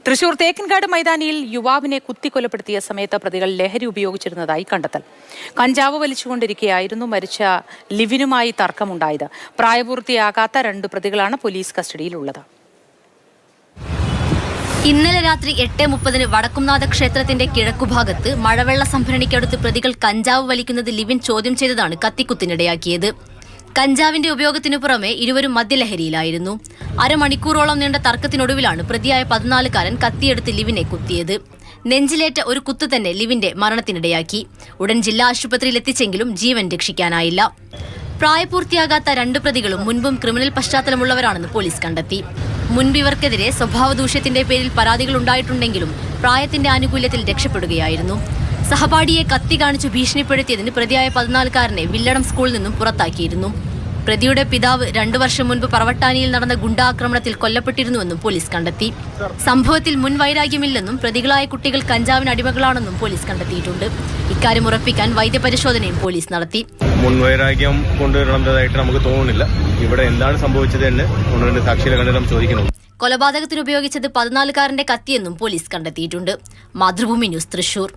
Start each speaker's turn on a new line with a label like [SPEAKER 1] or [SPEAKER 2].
[SPEAKER 1] തൃശൂർ തേക്കിൻകാട് മൈതാനിയിൽ യുവാവിനെ കുത്തിക്കൊലപ്പെടുത്തിയ സമയത്ത് പ്രതികൾ ലഹരി ഉപയോഗിച്ചിരുന്നതായി കണ്ടെത്തൽ. കഞ്ചാവ് വലിച്ചുകൊണ്ടിരിക്കെയായിരുന്നു മരിച്ച ലിവിനുമായി തർക്കമുണ്ടായത്. പ്രായപൂർത്തിയാകാത്ത 2 പ്രതികളാണ് പോലീസ് കസ്റ്റഡിയിലുള്ളത്.
[SPEAKER 2] ഇന്നലെ രാത്രി 8:30 വടക്കുംനാഥ ക്ഷേത്രത്തിന്റെ കിഴക്കുഭാഗത്ത് മഴവെള്ള സംഭരണിക്കടുത്ത് പ്രതികൾ കഞ്ചാവ് വലിക്കുന്നത് ലിവിൻ ചോദ്യം ചെയ്തതാണ് കത്തിക്കുത്തിനിടയാക്കിയത്. കഞ്ചാവിന്റെ ഉപയോഗത്തിനു പുറമെ ഇരുവരും മദ്യലഹരിയിലായിരുന്നു. അരമണിക്കൂറോളം നീണ്ട തർക്കത്തിനൊടുവിലാണ് പ്രതിയായ 14-കാരൻ കത്തിയെടുത്ത് ലിവിനെ കുത്തിയത്. നെഞ്ചിലേറ്റ ഒരു കുത്ത് തന്നെ ലിവിന്റെ മരണത്തിനിടയാക്കി. ഉടൻ ജില്ലാ ആശുപത്രിയിൽ എത്തിച്ചെങ്കിലും ജീവൻ രക്ഷിക്കാനായില്ല. പ്രായപൂർത്തിയാകാത്ത 2 പ്രതികളും മുൻപും ക്രിമിനൽ പശ്ചാത്തലമുള്ളവരാണെന്ന് പോലീസ് കണ്ടെത്തി. മുൻപ് ഇവർക്കെതിരെ സ്വഭാവദൂഷ്യത്തിന്റെ പേരിൽ പരാതികൾ ഉണ്ടായിട്ടുണ്ടെങ്കിലും പ്രായത്തിന്റെ ആനുകൂല്യത്തിൽ രക്ഷപ്പെടുകയായിരുന്നു. സഹപാഠിയെ കത്തി കാണിച്ചു ഭീഷണിപ്പെടുത്തിയതിന് പ്രതിയായ 14-കാരനെ വില്ലടം സ്കൂളിൽ നിന്നും പുറത്താക്കിയിരുന്നു. പ്രതിയുടെ പിതാവ് 2 വർഷം മുൻപ് പറവട്ടാനിയിൽ നടന്ന ഗുണ്ടാക്രമണത്തിൽ കൊല്ലപ്പെട്ടിരുന്നുവെന്നും പോലീസ് കണ്ടെത്തി. സംഭവത്തിൽ മുൻവൈരാഗ്യമില്ലെന്നും പ്രതികളായ കുട്ടികൾ കഞ്ചാവിന് അടിമകളാണെന്നും പോലീസ് കണ്ടെത്തിയിട്ടുണ്ട്. ഇക്കാര്യം ഉറപ്പിക്കാൻ വൈദ്യപരിശോധനയും പോലീസ് നടത്തി.
[SPEAKER 3] മുൻവൈരാഗ്യം കൊണ്ടുവരേണ്ടതായിട്ട് നമുക്ക് തോന്നുന്നില്ല. ഇവിടെ എന്താണ് സംഭവിച്ചത് എന്ന് സാക്ഷികളെ കണ്ട് നാം ചോദിക്കണം.
[SPEAKER 2] കൊലപാതകത്തിന് ഉപയോഗിച്ചത് 14-കാരന്റെ കത്തിയെന്നും പോലീസ് കണ്ടെത്തിയിട്ടുണ്ട്. മാതൃഭൂമി ന്യൂസ്, തൃശൂർ.